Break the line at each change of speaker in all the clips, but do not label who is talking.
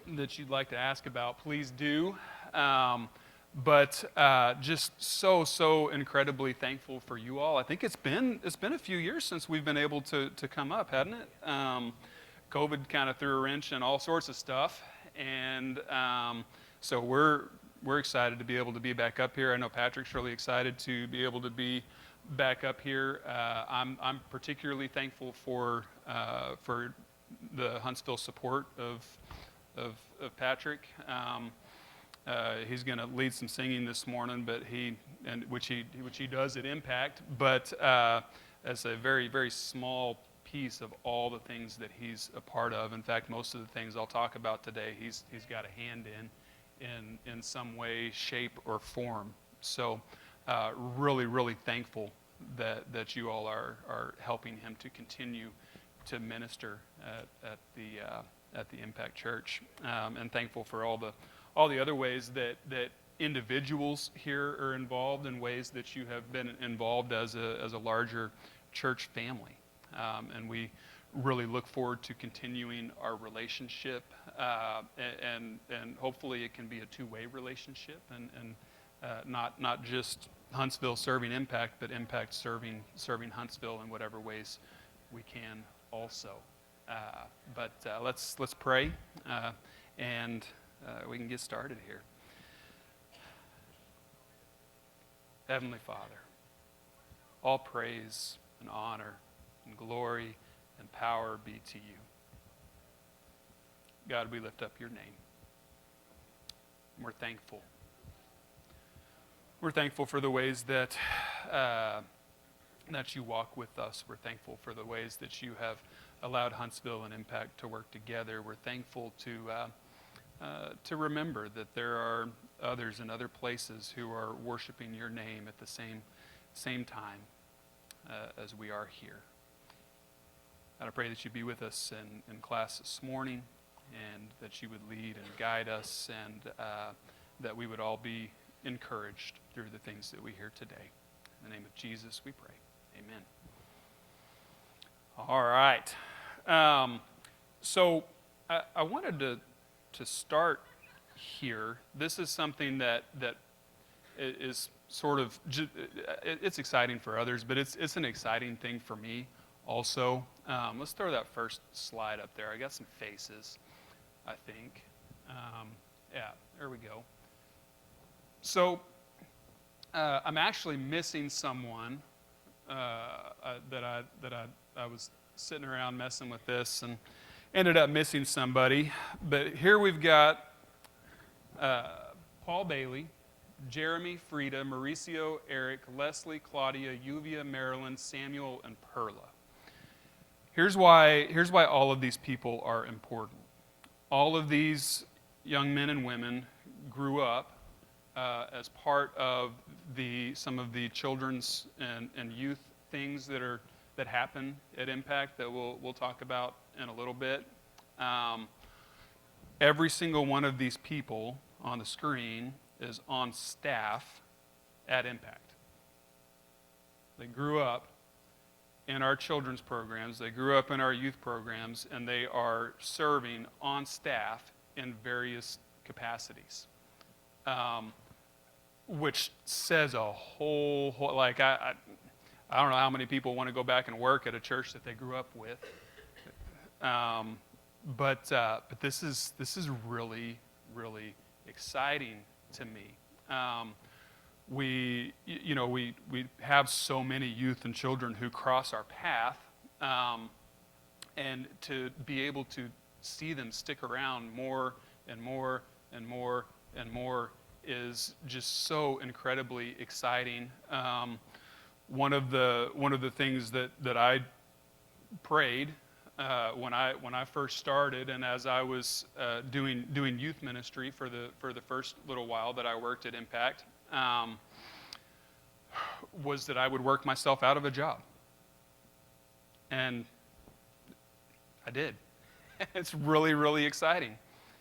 that you'd like to ask about, please do. But just so incredibly thankful for you all. I think it's been a few years since we've been able to come up, hasn't it? COVID kind of threw a wrench in all sorts of stuff, and so we're excited to be able to be back up here. I know Patrick's really excited to be able to be back up here. I'm particularly thankful for the Huntsville support of Patrick. He's going to lead some singing this morning, but which he does at Impact, but as a very small piece of all the things that he's a part of. In fact, most of the things I'll talk about today, he's got a hand in some way, shape, or form. So really thankful that you all are helping him to continue to minister at the Impact Church, and thankful for all the other ways that individuals here are involved, in ways that you have been involved as a larger church family, and we really look forward to continuing our relationship, and hopefully it can be a two-way relationship, and not just Huntsville serving Impact, but Impact serving Huntsville in whatever ways we can also. But let's pray, and we can get started here. Heavenly Father, all praise and honor and glory and power be to you. God, we lift up your name. And we're thankful. We're thankful for the ways that you walk with us. We're thankful for the ways that you have allowed Huntsville and Impact to work together. We're thankful to remember that there are others in other places who are worshiping your name at the same time as we are here. And I pray that you be with us in class this morning, and that you would lead and guide us, and that we would all be encouraged through the things that we hear today. In the name of Jesus we pray. Amen. All right. So I wanted to start here. This is something that is sort of, it's exciting for others, but it's an exciting thing for me also. Let's throw that first slide up there. I got some faces, I think. Yeah, there we go. So I'm actually missing someone that I was sitting around messing with this and ended up missing somebody. But here we've got Paul Bailey, Jeremy, Frida, Mauricio, Eric, Leslie, Claudia, Yuvia, Marilyn, Samuel, and Perla. Here's why all of these people are important. All of these young men and women grew up as part of some of the children's and youth things that happen at Impact that we'll talk about in a little bit. Every single one of these people on the screen is on staff at Impact. They grew up in our children's programs, they grew up in our youth programs, and they are serving on staff in various capacities. Which says a whole like, I don't know how many people want to go back and work at a church that they grew up with. But this is really exciting to me. We have so many youth and children who cross our path, and to be able to see them stick around more and more and more and more is just so incredibly exciting. One of the things that I prayed when I first started, and as I was doing youth ministry for the first little while that I worked at Impact, was that I would work myself out of a job, and I did. It's really exciting.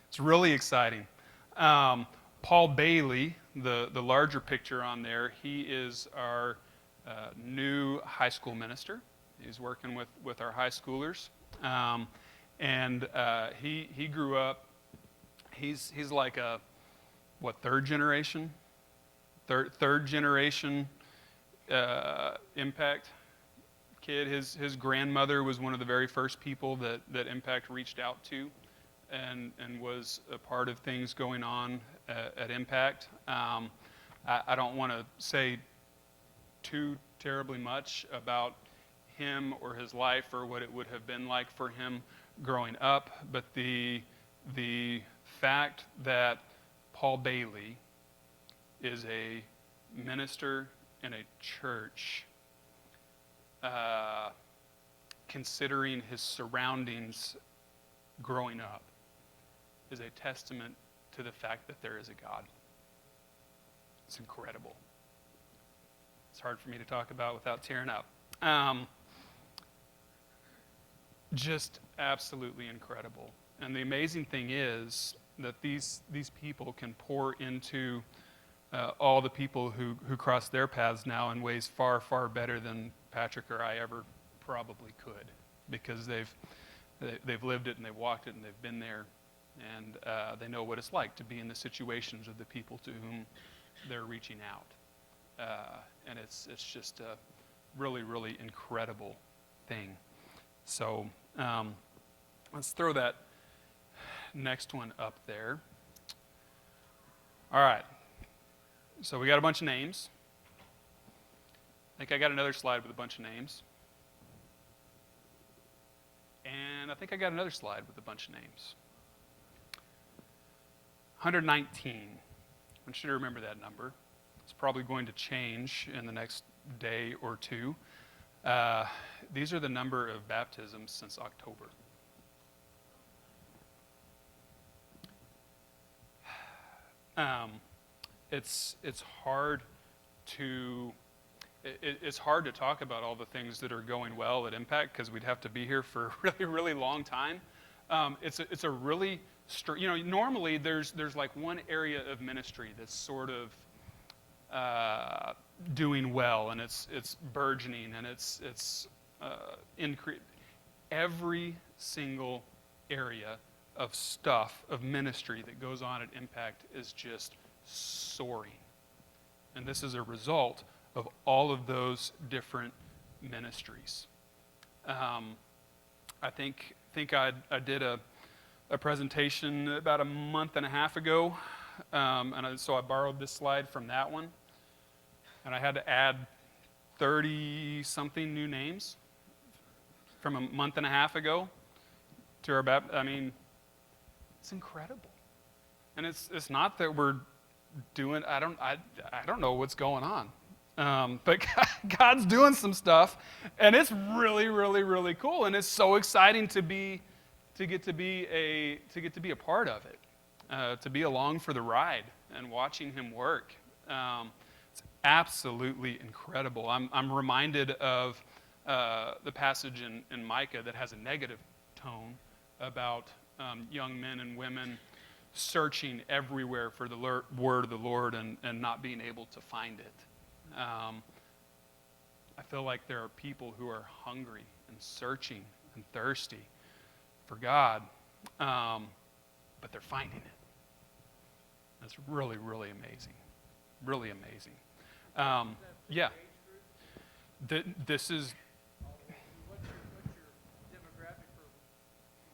It's really exciting. Paul Bailey, the larger picture on there, he is our new high school minister. He's working with our high schoolers, and he grew up He's like a, what, third generation? Third generation Impact kid. His grandmother was one of the very first people that Impact reached out to and was a part of things going on at Impact. I don't want to say too terribly much about him or his life or what it would have been like for him growing up, but the fact that Paul Bailey is a minister in a church, considering his surroundings growing up, is a testament to the fact that there is a God. It's incredible. It's hard for me to talk about without tearing up. Just absolutely incredible. And the amazing thing is that these people can pour into all the people who cross their paths now in ways far, far better than Patrick or I ever probably could, because they've lived it and they've walked it and they've been there, and they know what it's like to be in the situations of the people to whom they're reaching out. And it's just a really, really incredible thing. So let's throw that next one up there. All right. So we got a bunch of names. I think I got another slide with a bunch of names. And I think I got another slide with a bunch of names. 119. I want you to remember that number. It's probably going to change in the next day or two. These are the number of baptisms since October. It's hard to it's hard to talk about all the things that are going well at Impact, because we'd have to be here for a really, really long time. It's a really normally there's like one area of ministry that's sort of doing well, and it's burgeoning, and it's increase. Every single area of stuff, of ministry that goes on at Impact is just soaring. And this is a result of all of those different ministries. I think I did a presentation about a month and a half ago, so I borrowed this slide from that one, and I had to add 30-something new names from a month and a half ago to our baptism. I mean, it's incredible. And it's not that we're doing, I don't know what's going on. But God's doing some stuff, and it's really, really, really cool, and it's so exciting to get to be a part of it, to be along for the ride and watching Him work. It's absolutely incredible. I'm reminded of the passage in Micah that has a negative tone about young men and women searching everywhere for the word of the Lord and not being able to find it. I feel like there are people who are hungry and searching and thirsty for God, but they're finding it. That's really, really amazing. Really amazing. Yeah. This is...
What's your demographic for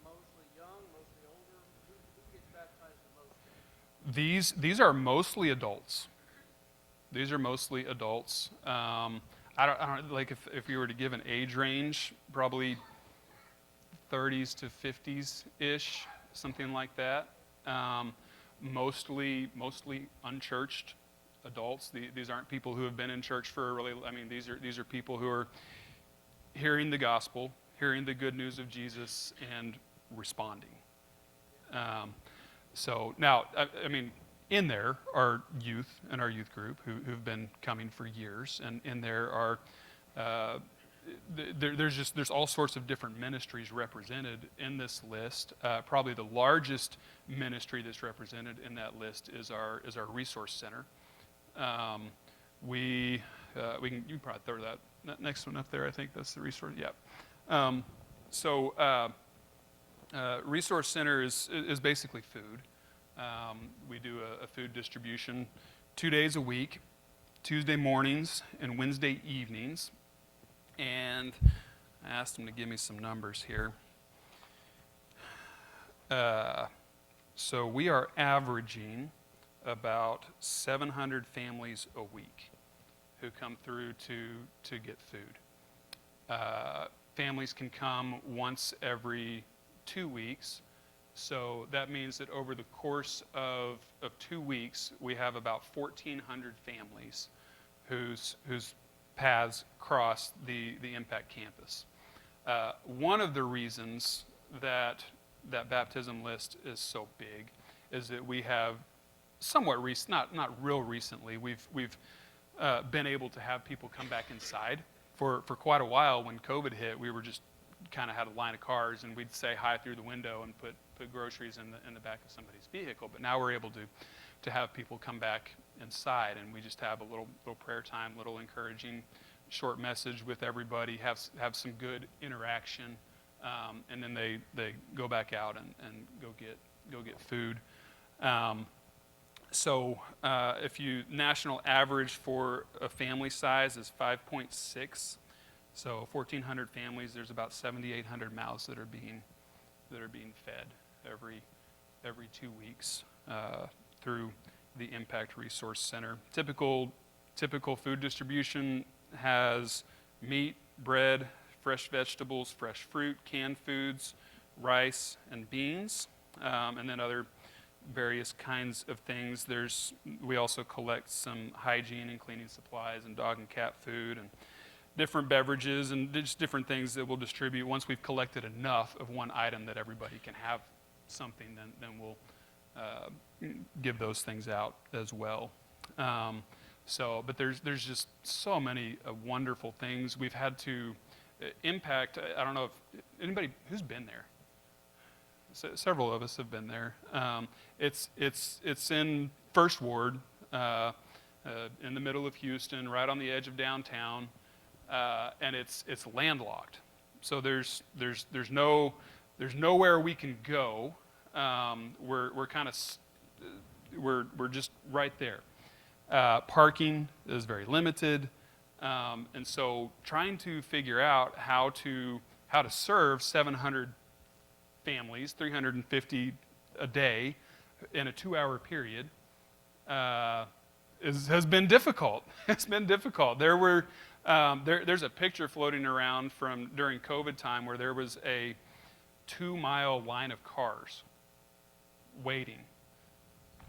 mostly young, mostly older? Who gets baptized the most?
These are mostly adults. These are mostly adults. I don't like if you were to give an age range, probably 30s to 50s ish, something like that. Mostly unchurched adults. These aren't people who have been in church for a really. I mean, these are people who are hearing the gospel, hearing the good news of Jesus, and responding. So now, I mean, in there are youth in our youth group who've been coming for years, and in there are there's all sorts of different ministries represented in this list. Probably the largest ministry that's represented in that list is our resource center. You can probably throw that next one up there. I think that's the resource. Yeah. Resource center is basically food. We do a food distribution 2 days a week, Tuesday mornings and Wednesday evenings. And I asked them to give me some numbers here. So we are averaging about 700 families a week who come through to get food. Families can come once every 2 weeks. So that means that over the course of 2 weeks, we have about 1,400 families whose paths cross the Impact campus. One of the reasons that baptism list is so big is that we have somewhat not real recently, we've been able to have people come back inside. For quite a while, when COVID hit, we were just kind of had a line of cars, and we'd say hi through the window and put groceries in the back of somebody's vehicle. But now we're able to have people come back inside, and we just have a little prayer time, little encouraging short message with everybody, have some good interaction, and then they go back out and go get food. So if you national average for a family size is 5.6. So 1,400 families, there's about 7,800 mouths that are being fed every 2 weeks through the Impact Resource Center. Typical food distribution has meat, bread, fresh vegetables, fresh fruit, canned foods, rice, and beans, and then other various kinds of things. We also collect some hygiene and cleaning supplies and dog and cat food and different beverages and just different things that we'll distribute. Once we've collected enough of one item that everybody can have something, then we'll give those things out as well. But there's just so many wonderful things we've had to impact. I don't know if anybody who's been there. Several of us have been there. It's in First Ward, in the middle of Houston, right on the edge of downtown, and it's landlocked. So there's nowhere we can go. We're just right there. Parking is very limited, and so trying to figure out how to serve 700 families, 350 a day in a 2-hour period has been difficult. It's been difficult. There's a picture floating around from during COVID time where there was a 2-mile line of cars waiting.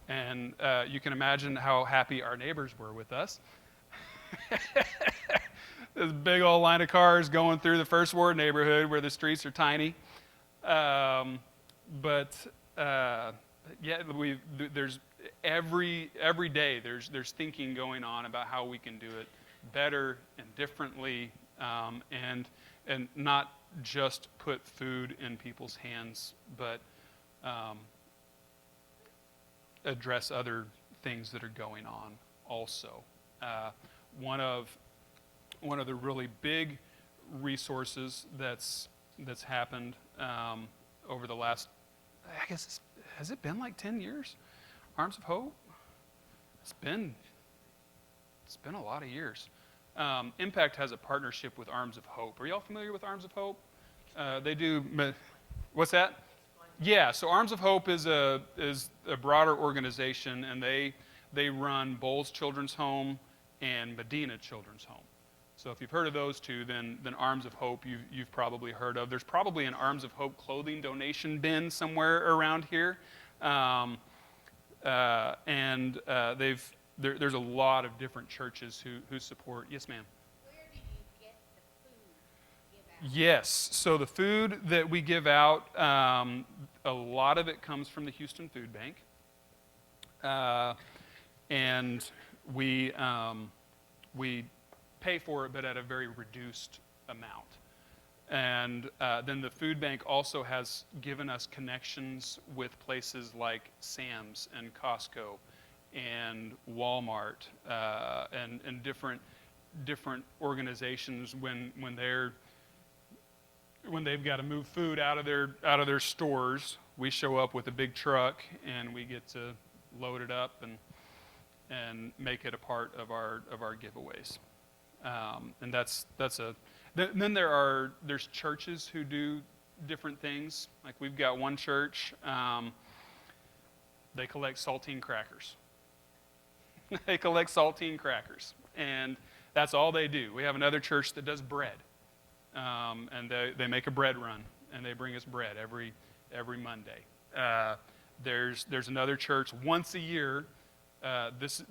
And you can imagine how happy our neighbors were with us. This big old line of cars going through the First Ward neighborhood where the streets are tiny. There's every day there's thinking going on about how we can do it better and differently, and not just put food in people's hands, but address other things that are going on also. One of the really big resources that's happened over the last, I guess, has it been like 10 years? Arms of Hope? It's been a lot of years. Impact has a partnership with Arms of Hope. Are y'all familiar with Arms of Hope? They do, what's that? Yeah, so Arms of Hope is a broader organization, and they run Bowles Children's Home and Medina Children's Home. So if you've heard of those two, then Arms of Hope you've probably heard of. There's probably an Arms of Hope clothing donation bin somewhere around here, there's a lot of different churches who support. Yes, ma'am.
Where do you get the food to give out?
Yes, so the food that we give out, a lot of it comes from the Houston Food Bank, and we pay for it, but at a very reduced amount. And then the food bank also has given us connections with places like Sam's and Costco and Walmart, and different organizations when they've got to move food out of their stores we show up with a big truck and we get to load it up and make it a part of our giveaways. And that's a. Then there's churches who do different things. Like we've got one church, they collect saltine crackers. They collect saltine crackers, and that's all they do. We have another church that does bread, and they make a bread run, and they bring us bread every Monday. There's another church once a year. This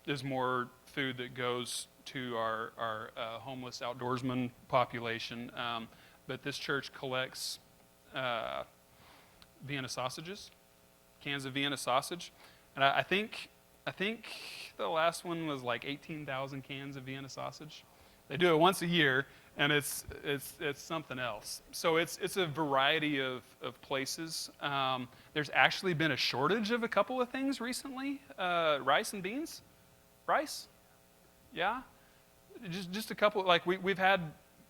is more food that goes to our homeless outdoorsman population, but this church collects Vienna sausages, cans of Vienna sausage, and I think the last one was like 18,000 cans of Vienna sausage. They do it once a year, and it's something else. So it's a variety of places. There's actually been a shortage of a couple of things recently. Rice and beans, rice, yeah. Just a couple. Like we've had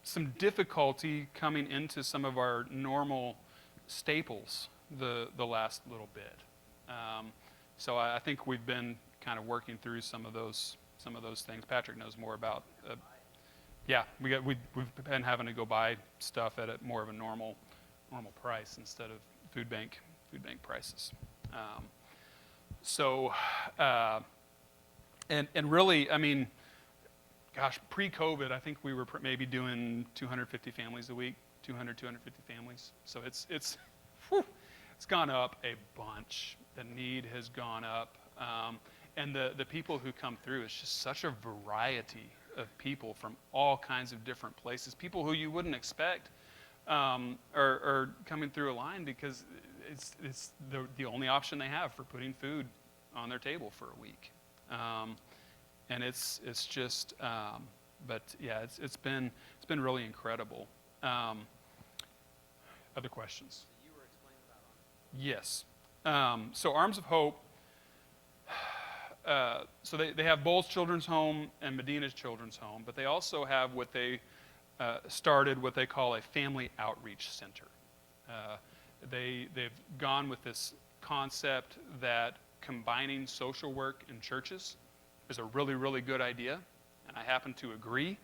some difficulty coming into some of our normal staples the last little bit. So I think we've been kind of working through some of those things. Patrick knows more about. Yeah, we've been having to go buy stuff at more of a normal price instead of food bank prices. And really, I mean, gosh, pre-COVID, I think we were maybe doing 250 families a week, 250 families. So it's gone up a bunch. The need has gone up. And the people who come through, it's just such a variety of people from all kinds of different places. People who you wouldn't expect are coming through a line because it's the only option they have for putting food on their table for a week. And it's just, but yeah, it's been really incredible. Other questions?
So you were explaining about
Yes. So Arms of Hope, so they have Bowles Children's Home and Medina's Children's Home, but they also have what they started what they call a family outreach center. They've gone with this concept that combining social work and churches is a really, really good idea, and I happen to agree.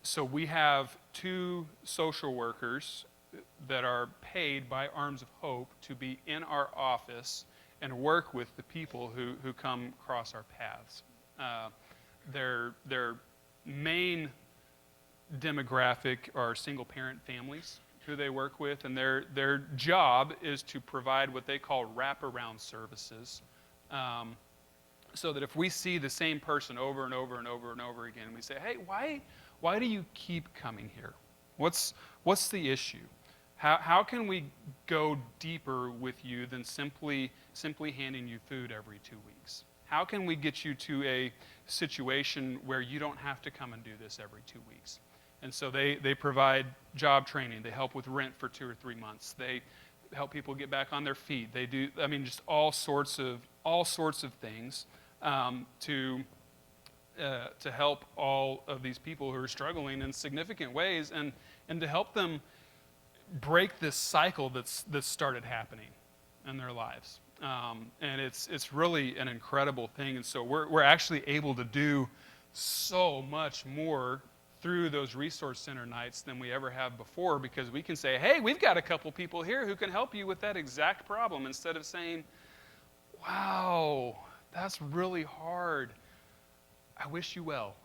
So we have 2 social workers that are paid by Arms of Hope to be in our office and work with the people who come across our paths. Their main demographic are single-parent families who they work with, and their job is to provide what they call wraparound services, so that if we see the same person over and over and over and over again, we say, hey, why do you keep coming here? What's the issue? How can we go deeper with you than simply handing you food every 2 weeks? How can we get you to a situation where you don't have to come and do this every 2 weeks? And so they provide job training. They help with rent for 2 or 3 months. They help people get back on their feet. They do, I mean, just all sorts of things to help all of these people who are struggling in significant ways, and to help them break this cycle that's started happening in their lives. And it's really an incredible thing. And so we're actually able to do so much more through those resource center nights than we ever have before, because we can say, hey, we've got a couple people here who can help you with that exact problem, instead of saying, wow, that's really hard. I wish you well.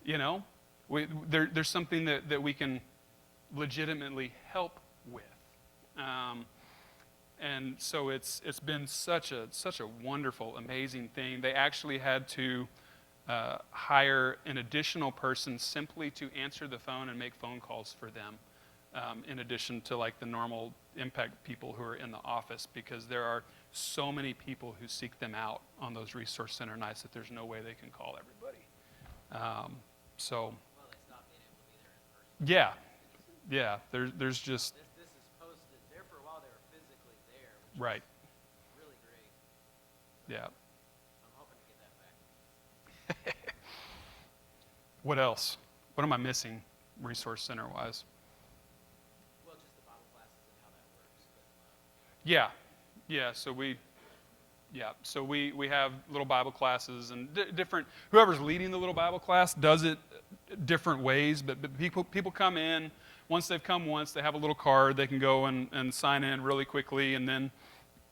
You know, there's something that we can legitimately help with. And so it's been such a wonderful, amazing thing. They actually had to hire an additional person simply to answer the phone and make phone calls for them, in addition to like the normal impact people who are in the office, because there are so many people who seek them out on those resource center nights that there's no way they can call everybody. So,
well, they stopped being able to be there in person.
yeah, there's just
This is posted there for a while. They were physically there, which
right,
is really great.
yeah.
I'm hoping to get that back.
What else? What am I missing, resource center wise? Yeah, yeah. So we have little Bible classes and different. Whoever's leading the little Bible class does it different ways. But people come in once they've come once. They have a little card. They can go and sign in really quickly, and then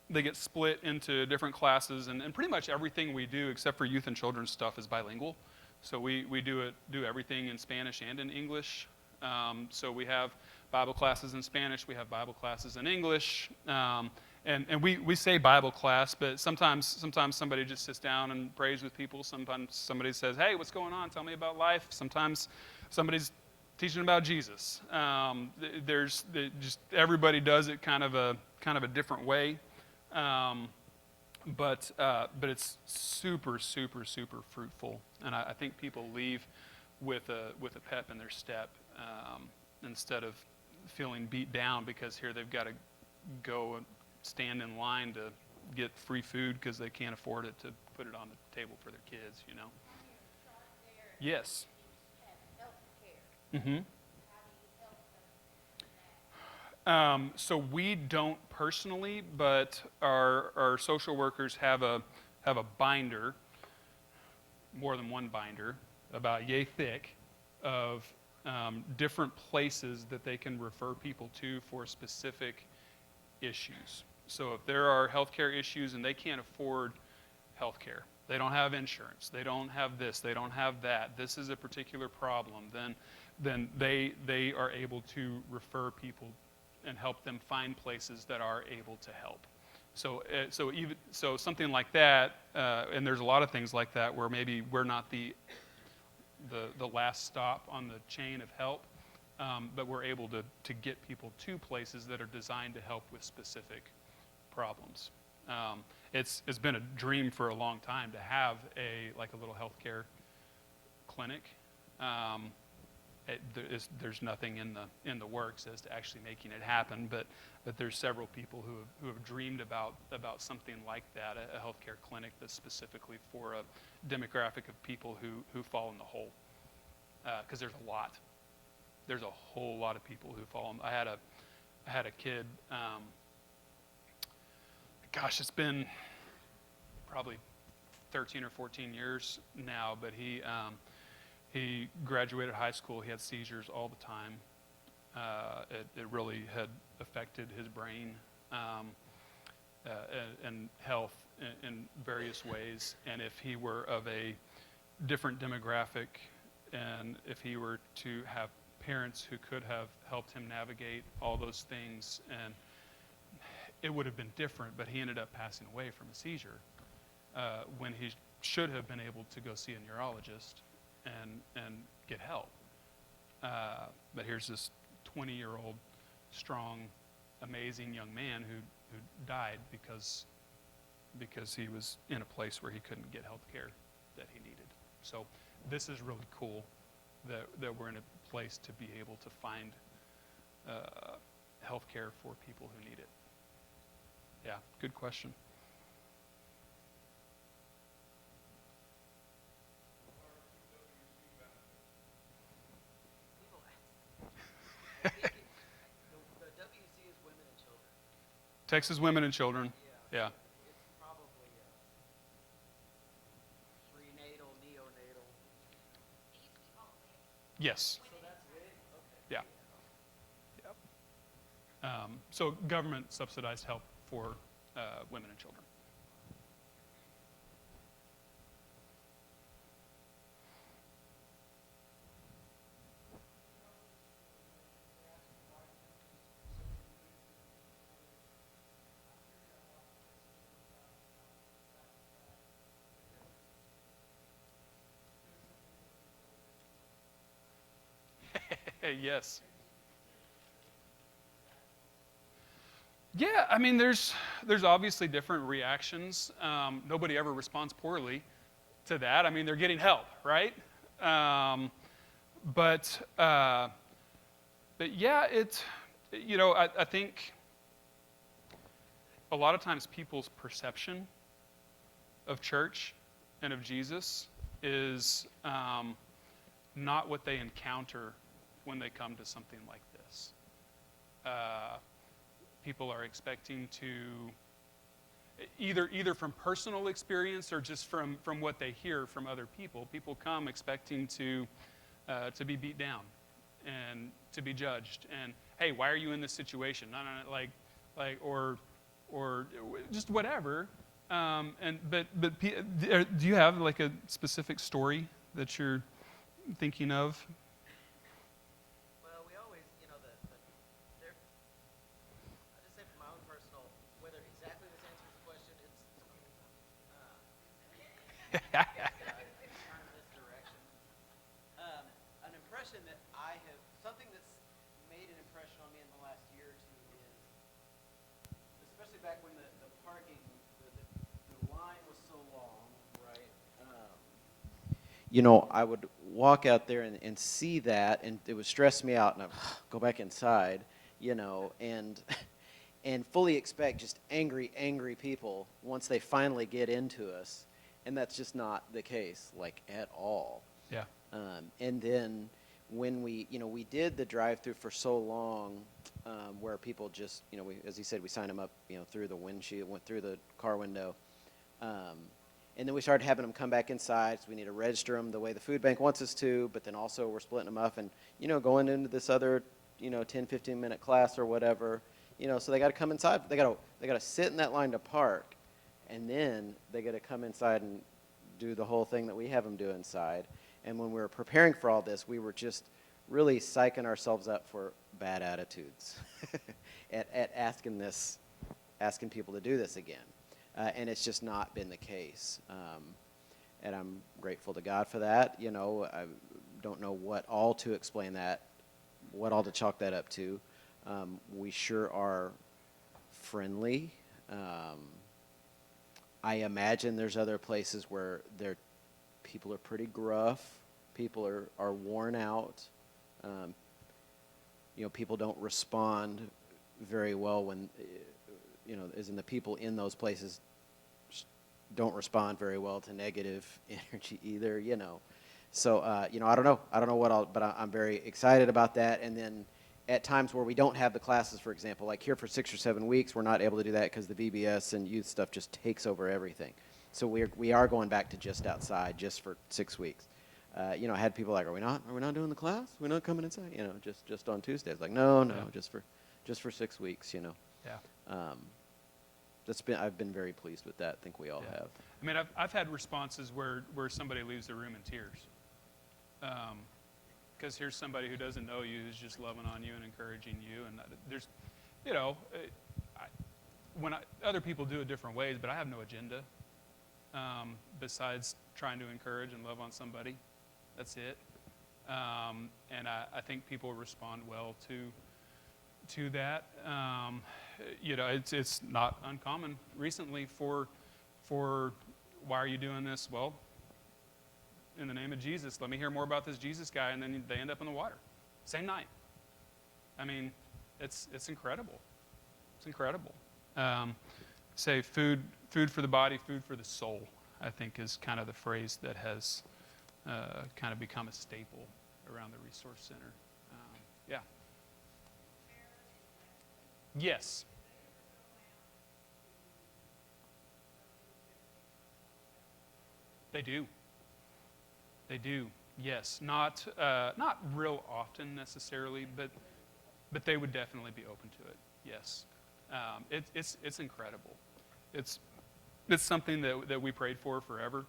they get split into different classes. And pretty much everything we do, except for youth and children's stuff, is bilingual. So we do everything in Spanish and in English. So we have Bible classes in Spanish. We have Bible classes in English. And we say Bible class, but sometimes somebody just sits down and prays with people. Sometimes somebody says, "Hey, what's going on? Tell me about life." Sometimes somebody's teaching about Jesus. Just everybody does it kind of a different way, but it's super fruitful, and I think people leave with a pep in their step instead of feeling beat down because here they've got to go and stand in line to get free food because they can't afford it to put it on the table for their kids, you know. Yes. Mm-hmm. So we don't personally, but our social workers have a binder, more than one binder, about yay thick, of different places that they can refer people to for specific issues. So if there are healthcare issues and they can't afford healthcare, they don't have insurance, they don't have this, they don't have that, this is a particular problem, then they are able to refer people and help them find places that are able to help. So something like that, and there's a lot of things like that where maybe we're not the last stop on the chain of help, but we're able to get people to places that are designed to help with specific problems. It's been a dream for a long time to have a little healthcare clinic. There's nothing in the works as to actually making it happen, but there's several people who have dreamed about something like that, a healthcare clinic that's specifically for a demographic of people who fall in the hole, because there's a lot. There's a whole lot of people who fall in. I had a kid. Gosh, it's been probably 13 or 14 years now, but he graduated high school. He had seizures all the time. It really had affected his brain and health in various ways. And if he were of a different demographic, and if he were to have parents who could have helped him navigate all those things, and it would have been different, but he ended up passing away from a seizure when he should have been able to go see a neurologist and get help. But here's this 20-year-old, strong, amazing young man who died because he was in a place where he couldn't get health care that he needed. So this is really cool that we're in a place to be able to find health care for people who need it. Yeah, good question.
The WC is women and children.
Texas Women and Children. Yeah.
It's probably prenatal, neonatal.
Yes.
So that's it? Okay.
Yeah. So government subsidized help for women and children. Yes. Yeah, I mean, there's obviously different reactions. Nobody ever responds poorly to that. I mean, they're getting help, right? But yeah, I think a lot of times people's perception of church and of Jesus is not what they encounter when they come to something like this. people are expecting to either from personal experience or just from what they hear from other people. People come expecting to be beat down and to be judged. And hey, why are you in this situation? No, or just whatever. But do you have like a specific story that you're thinking of?
Well, we always, there, I just say from my own personal, whether exactly this answers the question, turn this direction. An impression that something that's made an impression on me in the last year or two is, especially back when the parking, the line was so long, right? I would walk out there and see that, and it would stress me out, and I'd go back inside, and fully expect just angry people once they finally get into us, and that's just not the case, like, at all.
Yeah.
And then when we did the drive-through for so long, where people just, as you said, we signed them up, through the windshield, went through the car window. And then we started having them come back inside, so we need to register them the way the food bank wants us to, but then also we're splitting them up and, going into this other, 10, 15-minute class or whatever, so they got to come inside. They got to sit in that line to park, and then they got to come inside and do the whole thing that we have them do inside. And when we were preparing for all this, we were just really psyching ourselves up for bad attitudes at asking people to do this again. And it's just not been the case. And I'm grateful to God for that. I don't know what all to explain that, what all to chalk that up to. We sure are friendly. I imagine there's other places where people are pretty gruff. People are worn out. People don't respond very well when, as in the people in those places don't respond very well to negative energy either, So, I don't know what but I'm very excited about that. And then at times where we don't have the classes, for example, like here for 6 or 7 weeks, we're not able to do that because the VBS and youth stuff just takes over everything. So we are going back to just outside just for 6 weeks. I had people like, are we not doing the class? We're not coming inside, just on Tuesdays. Like, no,
Yeah.
just for 6 weeks,
Yeah.
I've been very pleased with that. I think we all
Yeah.
have.
I mean, I've had responses where somebody leaves the room in tears. Because here's somebody who doesn't know you, who's just loving on you and encouraging you. And there's, other people do it different ways, but I have no agenda besides trying to encourage and love on somebody. That's it. And I think people respond well to that. It's not uncommon recently for why are you doing this? Well, in the name of Jesus, let me hear more about this Jesus guy, and then they end up in the water. Same night. I mean, it's incredible. It's incredible. Say food for the body, food for the soul, I think is kind of the phrase that has kind of become a staple around the Resource Center. Yeah. Yes. They do. They do. Yes. Not real often necessarily, but they would definitely be open to it. Yes. It's incredible. It's something that we prayed for forever.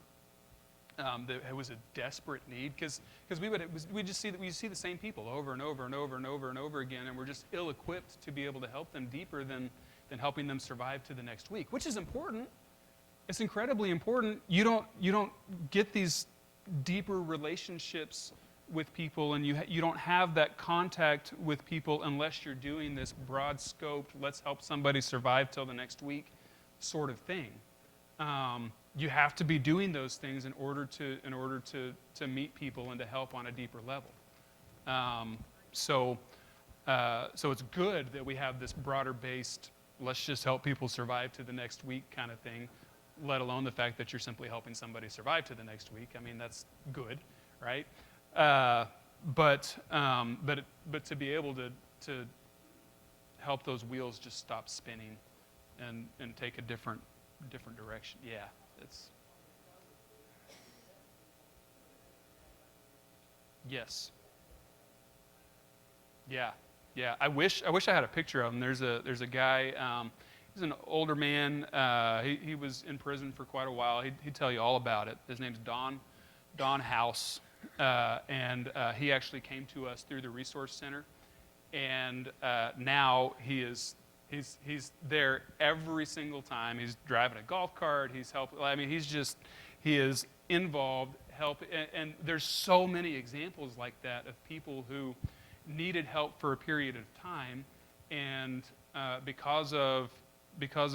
That it was a desperate need because we see the same people over and over and over and over and over again, and we're just ill-equipped to be able to help them deeper than helping them survive to the next week, which is important. It's incredibly important. You don't get these deeper relationships with people, and you don't have that contact with people unless you're doing this broad-scoped, let's help somebody survive till the next week sort of thing. You have to be doing those things in order to meet people and to help on a deeper level. So it's good that we have this broader-based, let's just help people survive to the next week kind of thing, let alone the fact that you're simply helping somebody survive to the next week. I mean, that's good, right? But to be able to help those wheels just stop spinning and take a different direction. Yeah, it's yes. Yeah, yeah. I wish I had a picture of him. There's a guy. He's an older man. He was in prison for quite a while. He'd tell you all about it. His name's Don House, and he actually came to us through the resource center, and now he's there every single time. He's driving a golf cart. He's helping. I mean, he is involved, help, and there's so many examples like that of people who needed help for a period of time, and because of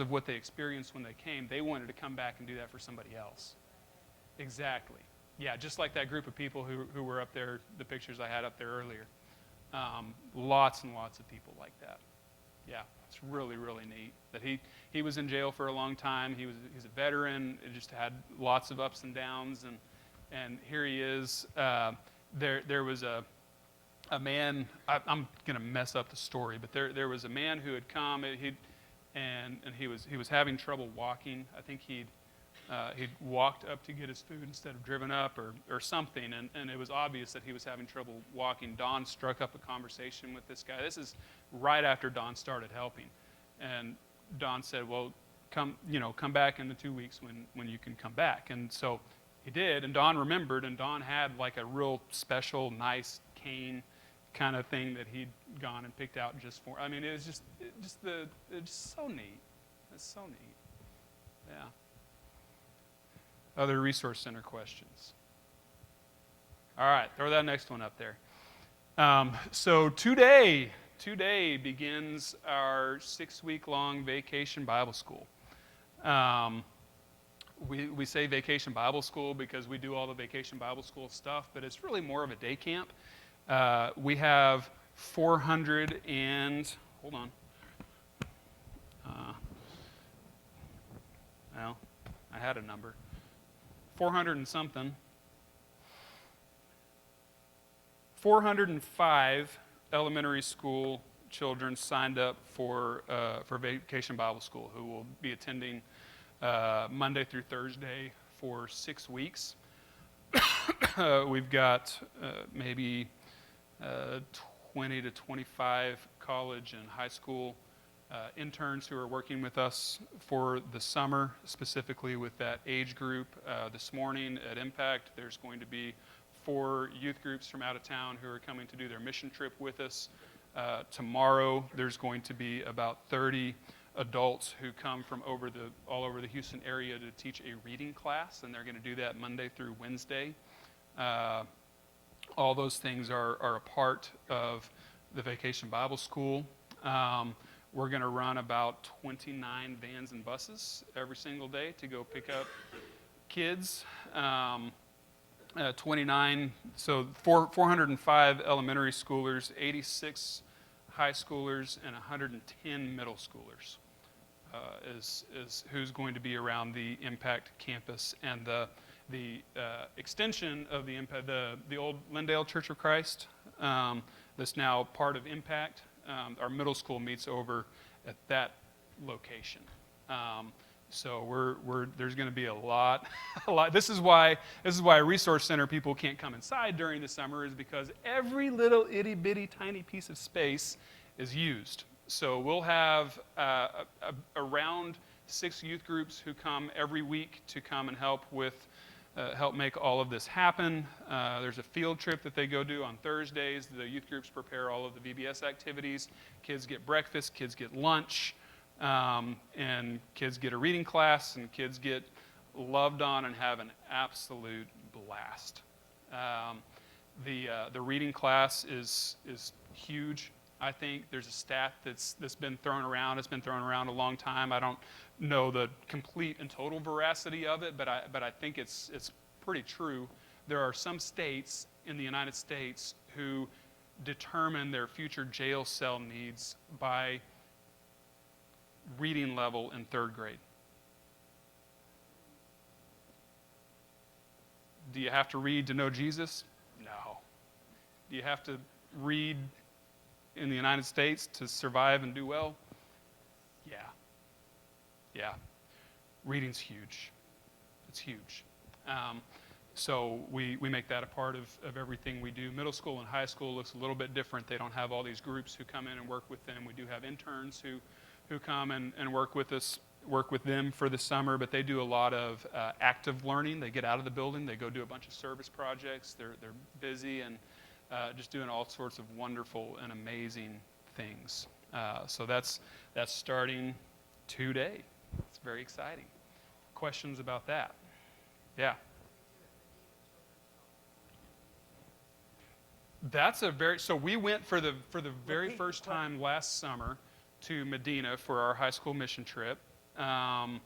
what they experienced when they came, they wanted to come back and do that for somebody else. Exactly. Yeah, just like that group of people who were up there, the pictures I had up there earlier. Lots and lots of people like that. Yeah, it's really, really neat that he was in jail for a long time. He's a veteran. It just had lots of ups and downs, and here he is. There was a man. I'm going to mess up the story, but there was a man who had come. He was having trouble walking. I think he'd walked up to get his food instead of driven up or something, and it was obvious that he was having trouble walking. Don struck up a conversation with this guy. This is right after Don started helping, and Don said, "Well, come back in the 2 weeks when you can come back." And so he did, and Don remembered, and Don had like a real special, nice cane kind of thing that he'd gone and picked out just for. I mean, it was just so neat. It's so neat. Yeah. Other resource center questions? All right, throw that next one up there. So today begins our 6-week-long vacation Bible school. We say vacation Bible school because we do all the vacation Bible school stuff, but it's really more of a day camp. We have 400 and, hold on. Well, I had a number. 400 and something. 405 elementary school children signed up for Vacation Bible School who will be attending Monday through Thursday for 6 weeks. We've got maybe 20 to 25 college and high school interns who are working with us for the summer, specifically with that age group. This morning at Impact, there's going to be 4 youth groups from out of town who are coming to do their mission trip with us. Tomorrow, there's going to be about 30 adults who come from all over the Houston area to teach a reading class, and they're going to do that Monday through Wednesday. All those things are a part of the Vacation Bible School. We're going to run about 29 vans and buses every single day to go pick up kids. 29, so 405 elementary schoolers, 86 high schoolers, and 110 middle schoolers is who's going to be around the Impact campus. And the extension of the Impact, the old Lindale Church of Christ, that's now part of Impact. Our middle school meets over at that location. So there's going to be a lot. This is why a resource center people can't come inside during the summer, is because every little itty bitty tiny piece of space is used. So we'll have around 6 youth groups who come every week to come and help make all of this happen. There's a field trip that they go do on Thursdays. The youth groups prepare all of the VBS activities. Kids get breakfast, kids get lunch, and kids get a reading class, and kids get loved on and have an absolute blast. The reading class is huge. I think there's a stat that's been thrown around. It's been thrown around a long time. I don't know the complete and total veracity of it, but I think it's pretty true. There are some states in the United States who determine their future jail cell needs by reading level in 3rd grade. Do you have to read to know Jesus? No. Do you have to read in the United States to survive and do well? Yeah. Yeah. Reading's huge. It's huge. So we make that a part of everything we do. Middle school and high school looks a little bit different. They don't have all these groups who come in and work with them. We do have interns who come and work with us, work with them for the summer, but they do a lot of active learning. They get out of the building. They go do a bunch of service projects. They're busy and just doing all sorts of wonderful and amazing things. So that's starting today. It's very exciting. Questions about that? Yeah. So we went for the very first time last summer to Medina for our high school mission trip. I'm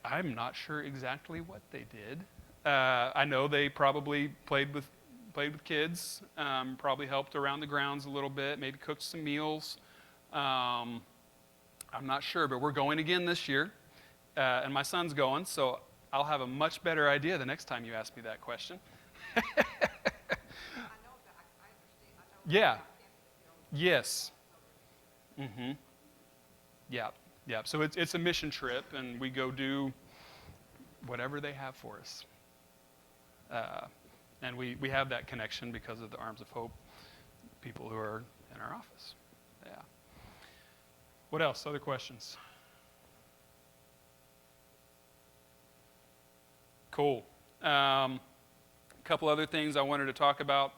not sure exactly what they did. I know they probably played with kids, probably helped around the grounds a little bit, maybe cooked some meals. I'm not sure, but we're going again this year, and my son's going, so I'll have a much better idea the next time you ask me that question. Yeah. Yes. Mm-hmm. Yeah. Yeah. So it's a mission trip, and we go do whatever they have for us. And we have that connection because of the Arms of Hope people who are in our office. Yeah. What else? Other questions? Cool. A couple other things I wanted to talk about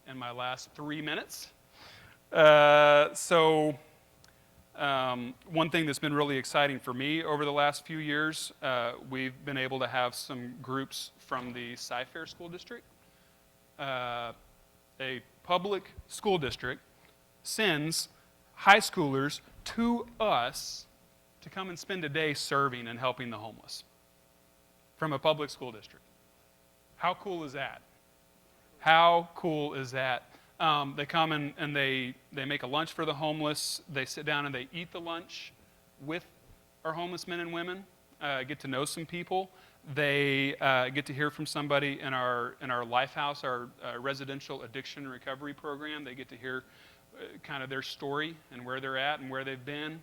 in my last 3 minutes. One thing that's been really exciting for me over the last few years, we've been able to have some groups from the Cy-Fair School District. A public school district sends high schoolers to us to come and spend a day serving and helping the homeless from a public school district. How cool is that? How cool is that? They come and they make a lunch for the homeless. They sit down and they eat the lunch with our homeless men and women, get to know some people. They get to hear from somebody in our Lifehouse, our residential addiction recovery program. They get to hear kind of their story and where they're at and where they've been.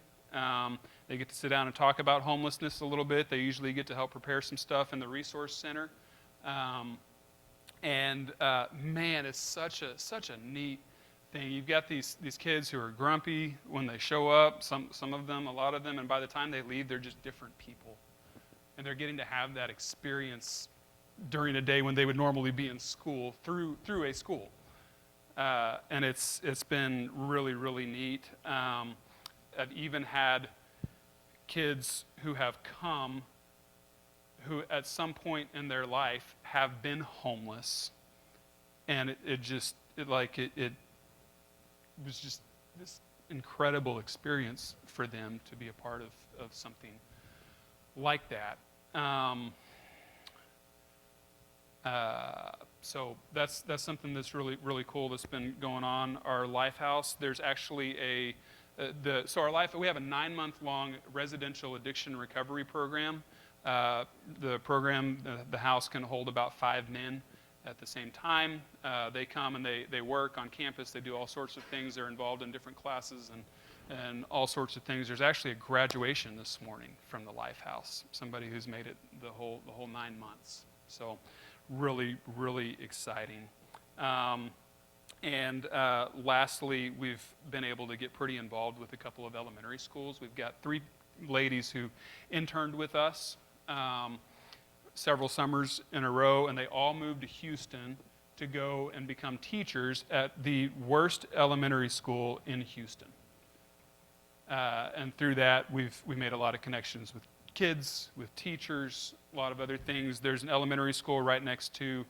They get to sit down and talk about homelessness a little bit. They usually get to help prepare some stuff in the resource center. Man, it's such a neat thing. You've got these kids who are grumpy when they show up, some of them, a lot of them, and by the time they leave, they're just different people. And they're getting to have that experience during a day when they would normally be in school through a school. And it's been really, really neat. I've even had kids who have come who at some point in their life have been homeless, and it was just this incredible experience for them to be a part of something like that. So that's something that's really, really cool that's been going on. Our Lifehouse, there's actually we have a 9-month-long residential addiction recovery program. The program, the house can hold about 5 men at the same time. They come and they work on campus. They do all sorts of things. They're involved in different classes and all sorts of things. There's actually a graduation this morning from the Lifehouse. Somebody who's made it the whole 9 months. So really, really exciting. Lastly, we've been able to get pretty involved with a couple of elementary schools. We've got 3 ladies who interned with us several summers in a row, and they all moved to Houston to go and become teachers at the worst elementary school in Houston. And through that, we made a lot of connections with kids, with teachers, a lot of other things. There's an elementary school right next to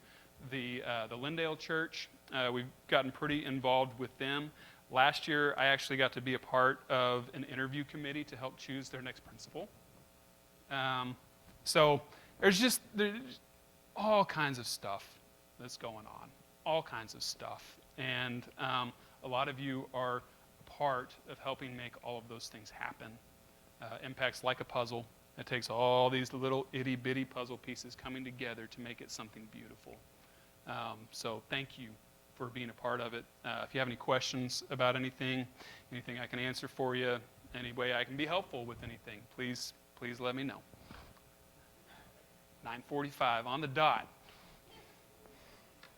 the Lindale Church. We've gotten pretty involved with them. Last year, I actually got to be a part of an interview committee to help choose their next principal. So there's all kinds of stuff that's going on, all kinds of stuff. And a lot of you are a part of helping make all of those things happen. Impact's like a puzzle. It takes all these little itty-bitty puzzle pieces coming together to make it something beautiful. So thank you for being a part of it. If you have any questions about anything I can answer for you, any way I can be helpful with anything, please let me know. 9:45 on the dot.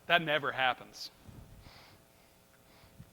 That never happens.